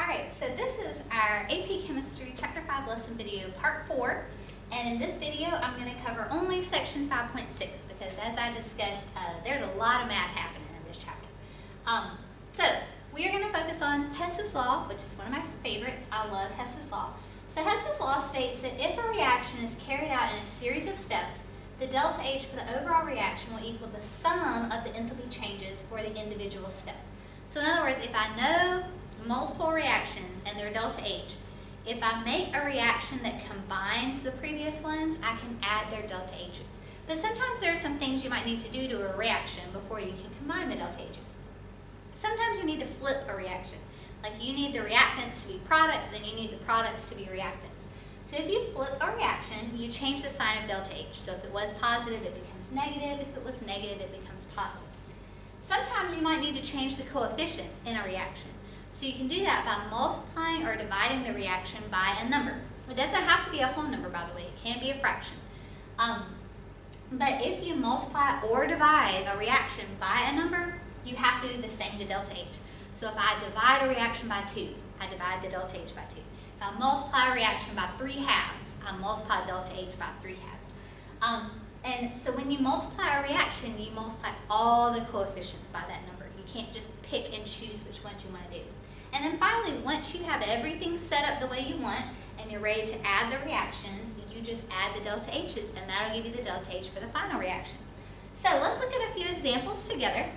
Alright, so this is our AP Chemistry Chapter 5 lesson video part 4, and in this video I'm going to cover only section 5.6 because as I discussed, there's a lot of math happening in this chapter. So we are going to focus on Hess's Law, which is one of my favorites. I love Hess's Law. So Hess's Law states that if a reaction is carried out in a series of steps, the delta H for the overall reaction will equal the sum of the enthalpy changes for the individual steps. So in other words, if I know multiple reactions and their delta H, if I make a reaction that combines the previous ones, I can add their delta H's. But sometimes there are some things you might need to do to a reaction before you can combine the delta H's. Sometimes you need to flip a reaction. Like you need the reactants to be products and you need the products to be reactants. So if you flip a reaction, you change the sign of delta H. So if it was positive, it becomes negative. If it was negative, it becomes positive. Sometimes you might need to change the coefficients in a reaction. So you can do that by multiplying or dividing the reaction by a number. It doesn't have to be a whole number, by the way. It can be a fraction. But if you multiply or divide a reaction by a number, you have to do the same to delta H. So if I divide a reaction by 2, I divide the delta H by 2. If I multiply a reaction by 3 halves, I multiply delta H by 3 halves. And so when you multiply a reaction, you multiply all the coefficients by that number. You can't just pick and choose which ones you want to do. And then finally, once you have everything set up the way you want and you're ready to add the reactions, you just add the delta H's and that'll give you the delta H for the final reaction. So let's look at a few examples together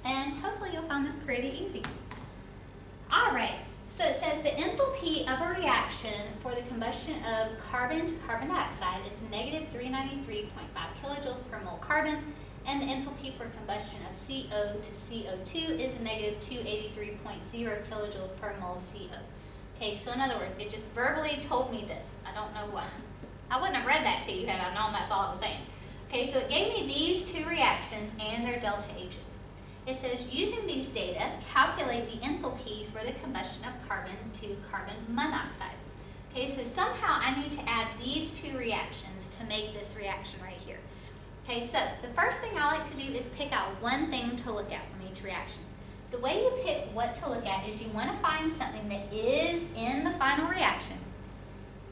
and hopefully you'll find this pretty easy. Alright, so it says the enthalpy of a reaction for the combustion of carbon to carbon dioxide is negative 393.5 kilojoules per mole carbon, and the enthalpy for combustion of CO to CO2 is negative 283.0 kilojoules per mole CO. Okay, so in other words, it just verbally told me this. I don't know why. I wouldn't have read that to you had I known that's all it was saying. Okay, so it gave me these two reactions and their delta H's. It says, using these data, calculate the enthalpy for the combustion of carbon to carbon monoxide. Okay, so somehow I need to add these two reactions to make this reaction right here. Okay, so the first thing I like to do is pick out one thing to look at from each reaction. The way you pick what to look at is you want to find something that is in the final reaction,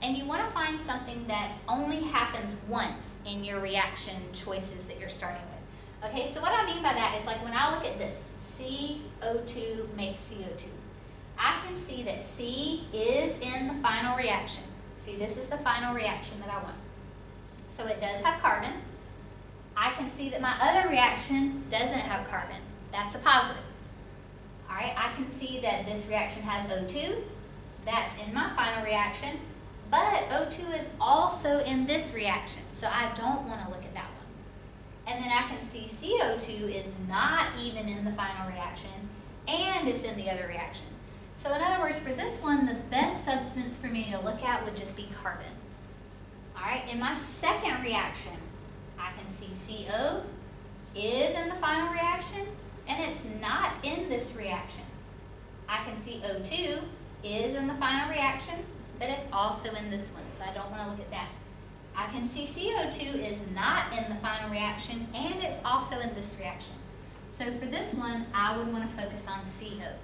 and you want to find something that only happens once in your reaction choices that you're starting with. Okay, so what I mean by that is like when I look at this, CO2 makes CO2. I can see that C is in the final reaction. See, this is the final reaction that I want. So it does have carbon. I can see that my other reaction doesn't have carbon. That's a positive. Alright, I can see that this reaction has O2. That's in my final reaction. But O2 is also in this reaction, so I don't want to look at that one. And then I can see CO2 is not even in the final reaction, and it's in the other reaction. So in other words, for this one, the best substance for me to look at would just be carbon. Alright, in my second reaction, I can see CO is in the final reaction, and it's not in this reaction. I can see O2 is in the final reaction, but it's also in this one, so I don't want to look at that. I can see CO2 is not in the final reaction, and it's also in this reaction. So for this one, I would want to focus on CO.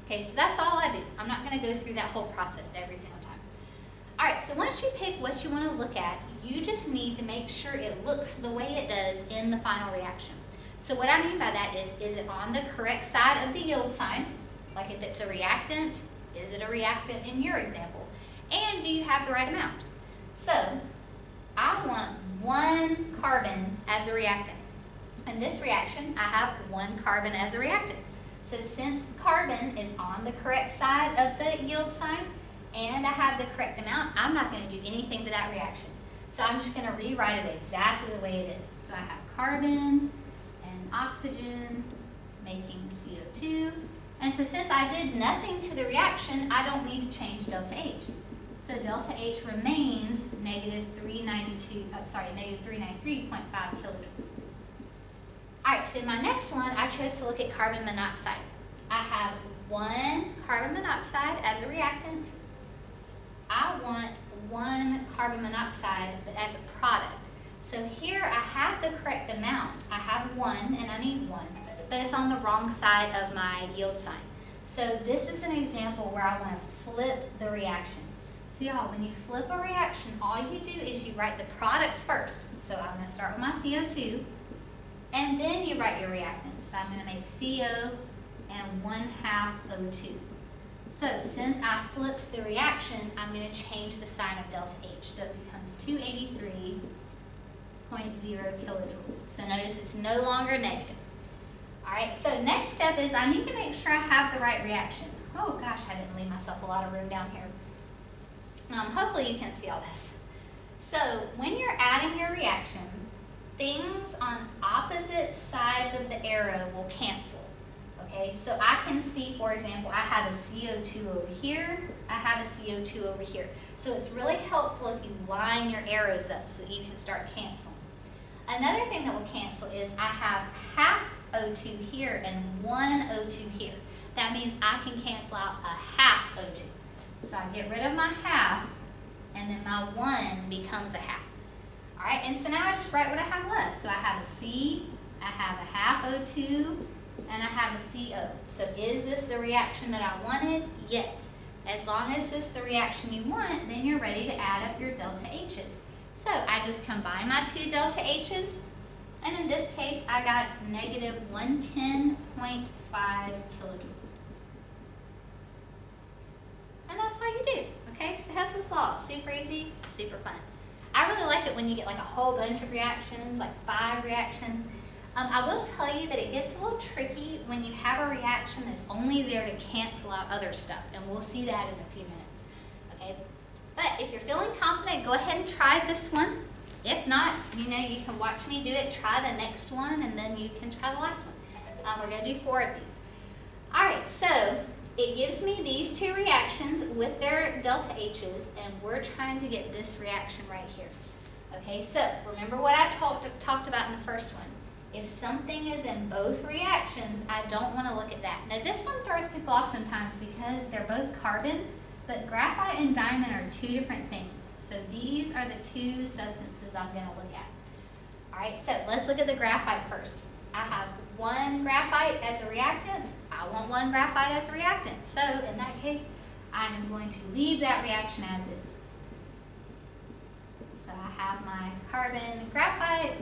Okay, so that's all I do. I'm not going to go through that whole process every single time. Alright, so once you pick what you want to look at, you just need to make sure it looks the way it does in the final reaction. So what I mean by that is it on the correct side of the yield sign? Like if it's a reactant, is it a reactant in your example? And do you have the right amount? So I want 1 carbon as a reactant. In this reaction, I have 1 carbon as a reactant. So since carbon is on the correct side of the yield sign, and I have the correct amount, I'm not going to do anything to that reaction. So I'm just going to rewrite it exactly the way it is. So I have carbon and oxygen making CO2. And so since I did nothing to the reaction, I don't need to change delta H. So delta H remains negative 393.5 kilojoules. Alright, so in my next one, I chose to look at carbon monoxide. I have 1 carbon monoxide as a reactant. I want 1 carbon monoxide, but as a product. So here I have the correct amount. I have 1, and I need 1, but it's on the wrong side of my yield sign. So this is an example where I want to flip the reaction. See y'all, when you flip a reaction, all you do is you write the products first. So I'm going to start with my CO2, and then you write your reactants. So I'm going to make CO and 1/2 O2. So since I flipped the reaction, I'm going to change the sign of delta H. So it becomes 283.0 kilojoules. So notice it's no longer negative. All right, so next step is I need to make sure I have the right reaction. Oh gosh, I didn't leave myself a lot of room down here. Hopefully you can see all this. So when you're adding your reaction, things on opposite sides of the arrow will cancel. Okay, so I can see, for example, I have a CO2 over here, I have a CO2 over here. So it's really helpful if you line your arrows up so that you can start canceling. Another thing that will cancel is I have half O2 here and 1 O2 here. That means I can cancel out a half O2. So I get rid of my half, and then my 1 becomes a half. All right, and so now I just write what I have left. So I have a C, I have a half O2, and I have a CO. So is this the reaction that I wanted? Yes. As long as this is the reaction you want, then you're ready to add up your delta H's. So I just combine my two delta H's, and in this case, I got negative 110.5 kilojoules. And that's all you do, okay? So Hess Law, super easy, super fun. I really like it when you get like a whole bunch of reactions, like 5 reactions. I will tell you that it gets a little tricky when you have a reaction that's only there to cancel out other stuff, and we'll see that in a few minutes, okay? But if you're feeling confident, go ahead and try this one. If not, you know, you can watch me do it, try the next one, and then you can try the last one. We're going to do 4 of these. All right, so it gives me these 2 reactions with their delta H's, and we're trying to get this reaction right here. Okay, so remember what I talked about in the first one. If something is in both reactions, I don't want to look at that. Now this one throws people off sometimes because they're both carbon, but graphite and diamond are 2 different things. So these are the 2 substances I'm going to look at. All right, so let's look at the graphite first. I have 1 graphite as a reactant. I want 1 graphite as a reactant. So in that case, I'm going to leave that reaction as is. So I have my carbon graphite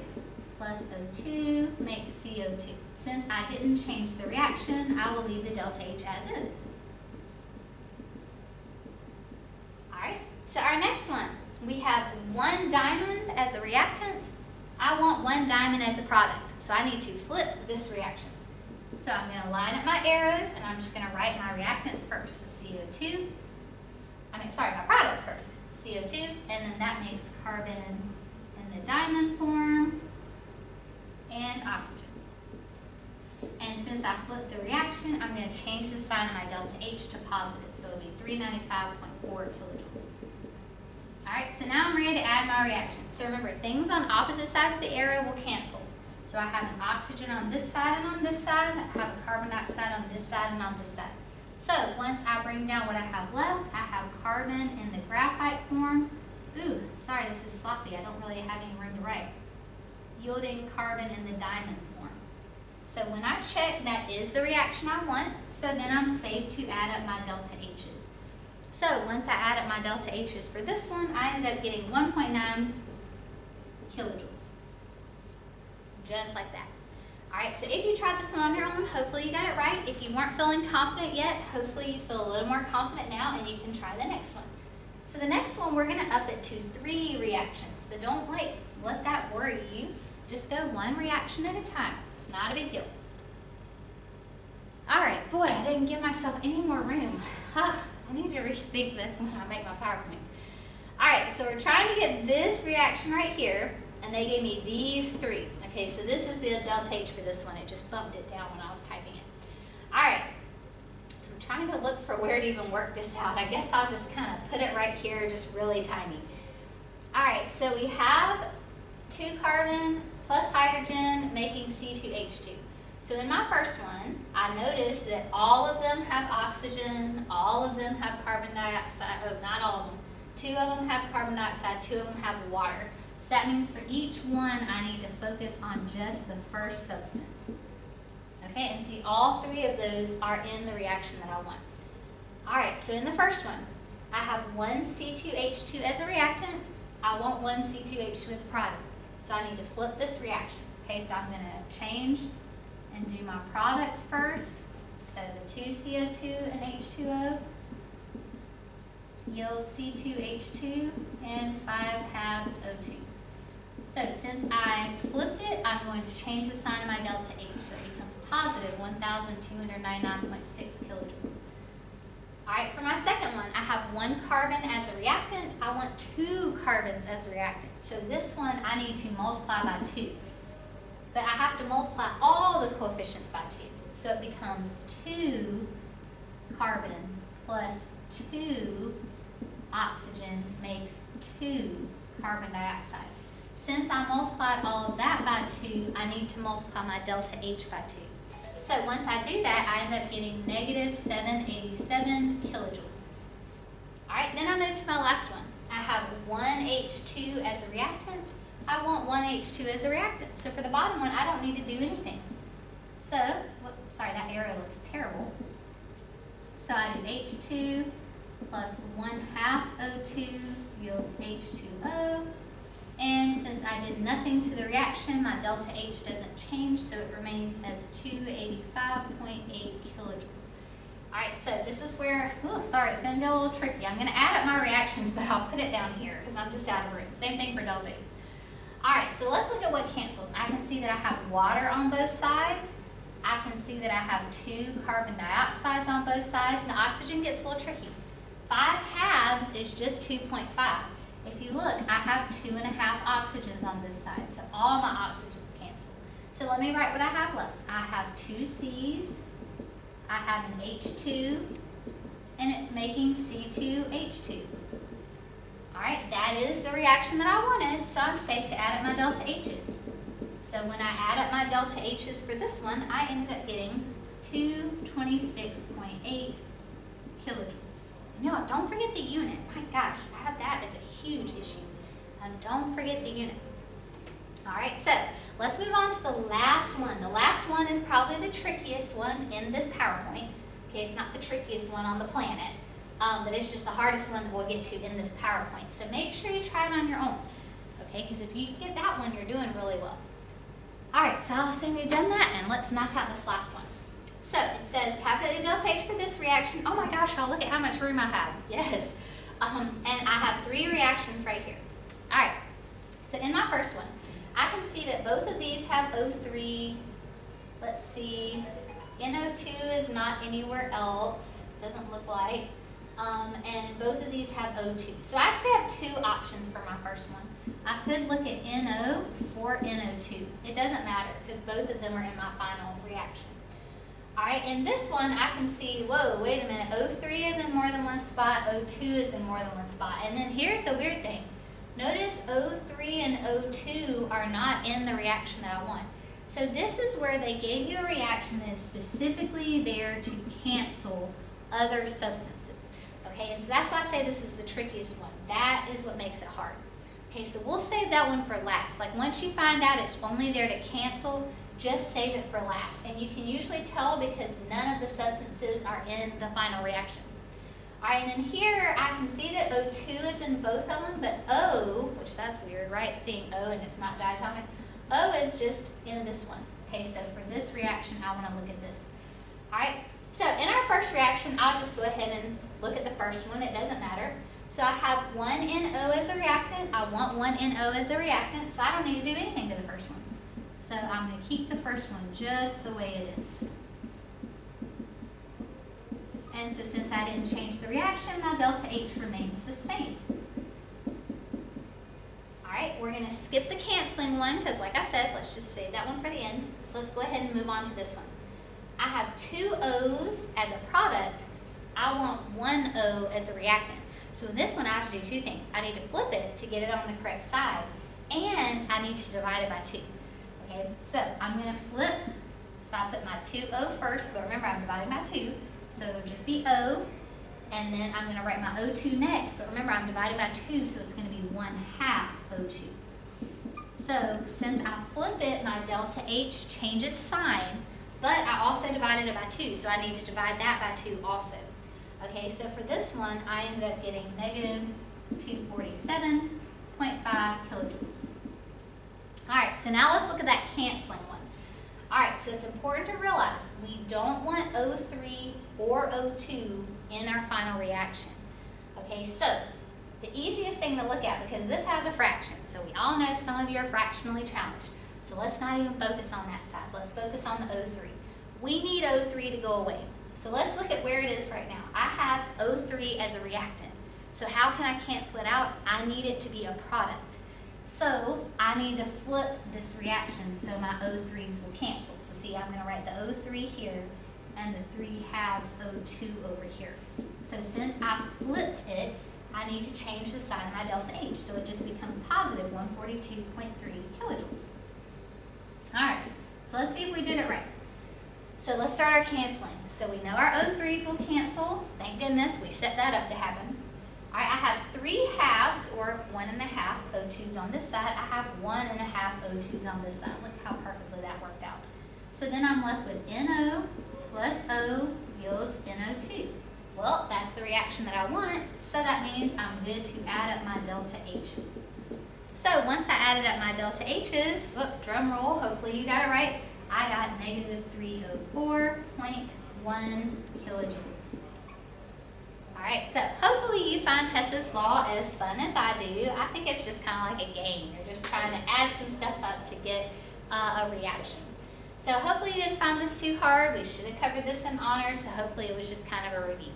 plus O2 makes CO2. Since I didn't change the reaction, I will leave the delta H as is. Alright, so our next one, we have 1 diamond as a reactant. I want 1 diamond as a product, so I need to flip this reaction. So I'm going to line up my arrows, and I'm just going to write my reactants first. So my products first. CO2, and then that makes carbon in the diamond form, and oxygen. And since I flipped the reaction, I'm going to change the sign of my delta H to positive, so it'll be 395.4 kilojoules. Alright, so now I'm ready to add my reaction. So remember, things on opposite sides of the arrow will cancel. So I have an oxygen on this side and on this side, I have a carbon dioxide on this side and on this side. So once I bring down what I have left, I have carbon in the graphite form. Ooh, sorry, this is sloppy, I don't really have any room to write. Yielding carbon in the diamond form. So when I check, that is the reaction I want, so then I'm safe to add up my delta H's. So once I add up my delta H's for this one, I ended up getting 1.9 kilojoules. Just like that. Alright, so if you tried this one on your own, hopefully you got it right. If you weren't feeling confident yet, hopefully you feel a little more confident now and you can try the next one. So the next one, we're going to up it to 3 reactions, but don't let that worry you. Just go 1 reaction at a time. It's not a big deal. Alright, boy, I didn't give myself any more room. I need to rethink this when I make my PowerPoint. Alright, so we're trying to get this reaction right here, and they gave me these 3. Okay, so this is the delta H for this one. It just bumped it down when I was typing it. Alright, I'm trying to look for where to even work this out. I guess I'll just kind of put it right here, just really tiny. Alright, so we have 2 carbon plus hydrogen making C2H2. So in my first one, I noticed that all of them have oxygen, all of them have carbon dioxide, oh, not all of them. 2 of them have carbon dioxide, 2 of them have water. So that means for each one, I need to focus on just the first substance. Okay, and see all three of those are in the reaction that I want. All right, so in the first one, I have one C2H2 as a reactant. I want one C2H2 as a product. So I need to flip this reaction. Okay, so I'm going to change and do my products first. So the 2CO2 and H2O yields C2H2 and 5 halves O2. So since I flipped it, I'm going to change the sign of my delta H, so it becomes positive 1,299.6 kilojoules. All right, for my second one, I have one carbon as a reactant. I want 2 carbons as a reactant. So this one I need to multiply by 2. But I have to multiply all the coefficients by 2. So it becomes 2 carbon plus 2 oxygen makes 2 carbon dioxide. Since I multiplied all of that by 2, I need to multiply my delta H by 2. So once I do that, I end up getting negative 787 kilojoules. All right, then I move to my last one. I have one H2 as a reactant. I want one H2 as a reactant. So for the bottom one, I don't need to do anything. So, sorry, that arrow looks terrible. So I do H2 plus 1/2 O2 yields H2O. And since I did nothing to the reaction, my delta H doesn't change, so it remains as 285.8 kilojoules. All right, so this is where, sorry, it's going to get a little tricky. I'm going to add up my reactions, but I'll put it down here because I'm just out of room. Same thing for delta E. All right, so let's look at what cancels. I can see that I have water on both sides. I can see that I have 2 carbon dioxides on both sides. Now, oxygen gets a little tricky. 5 halves is just 2.5. If you look, I have 2.5 oxygens on this side, so all my oxygens cancel. So let me write what I have left. I have 2 C's, I have an H2, and it's making C2H2. All right, that is the reaction that I wanted, so I'm safe to add up my delta H's. So when I add up my delta H's for this one, I ended up getting 226.8 kilojoules. No, don't forget the unit. My gosh, I have that as a huge issue. Don't forget the unit. All right, so let's move on to the last one. The last one is probably the trickiest one in this PowerPoint. Okay, it's not the trickiest one on the planet, but it's just the hardest one that we'll get to in this PowerPoint. So make sure you try it on your own, okay? Because if you get that one, you're doing really well. All right, so I'll assume you've done that, and let's knock out this last one. So it says calculate the delta H for this reaction. Oh my gosh, y'all, look at how much room I have. Yes. And I have 3 reactions right here. All right, so in my first one, I can see that both of these have O3. Let's see, NO2 is not anywhere else, doesn't look like. And both of these have O2. So I actually have 2 options for my first one. I could look at NO or NO2. It doesn't matter because both of them are in my final reaction. All right, in this one, I can see, whoa, wait a minute, O3 is in more than one spot, O2 is in more than one spot. And then here's the weird thing. Notice O3 and O2 are not in the reaction that I want. So this is where they gave you a reaction that is specifically there to cancel other substances. Okay, and so that's why I say this is the trickiest one. That is what makes it hard. Okay, so we'll save that one for last. Like once you find out it's only there to cancel, just save it for last. And you can usually tell because none of the substances are in the final reaction. All right, and then here I can see that O2 is in both of them, but O, which that's weird, right? Seeing O and it's not diatomic. O is just in this one. Okay, so for this reaction, I want to look at this. All right, so in our first reaction, I'll just go ahead and look at the first one. It doesn't matter. So I have 1 NO as a reactant. I want 1 NO as a reactant, so I don't need to do anything to the first one. So I'm going to keep the first one just the way it is. And so since I didn't change the reaction, my delta H remains the same. All right, we're going to skip the canceling one because like I said, let's just save that one for the end. So let's go ahead and move on to this one. I have 2 O's as a product. I want 1 O as a reactant. So in this one, I have to do 2 things. I need to flip it to get it on the correct side, and I need to divide it by 2. Okay, so I'm going to flip. So I put my 2O first, but remember I'm dividing by 2. So it'll just be O, and then I'm going to write my O2 next, but remember I'm dividing by 2, so it's going to be 1/2 O2. So since I flip it, my delta H changes sign, but I divided it by 2, so I need to divide that by 2 also. Okay, so for this one, I ended up getting negative 247.5 kilojoules. All right, so now let's look at that canceling one. All right, so it's important to realize we don't want O3 or O2 in our final reaction. Okay, so the easiest thing to look at, because this has a fraction, so we all know some of you are fractionally challenged, so let's not even focus on that side. Let's focus on the O3. We need O3 to go away. So let's look at where it is right now. I have O3 as a reactant. So how can I cancel it out? I need it to be a product. So I need to flip this reaction so my O3s will cancel. So see, I'm going to write the O3 here and the 3 halves O2 over here. So since I flipped it, I need to change the sign of my delta H. So it just becomes positive 142.3 kilojoules. All right, so let's see if we did it right. So let's start our canceling. So we know our O3s will cancel. Thank goodness we set that up to happen. All right, I have 3 halves, or 1.5 O2s on this side. I have 1.5 O2s on this side. Look how perfectly that worked out. So then I'm left with NO plus O yields NO2. Well, that's the reaction that I want, so that means I'm good to add up my delta H's. So once I added up my delta H's, drum roll, hopefully you got it right, I got negative 304.1 kilojoules. Alright, so hopefully you find Hess's Law as fun as I do. I think it's just kind of like a game. You're just trying to add some stuff up to get a reaction. So hopefully you didn't find this too hard. We should have covered this in honors, so hopefully it was just kind of a review.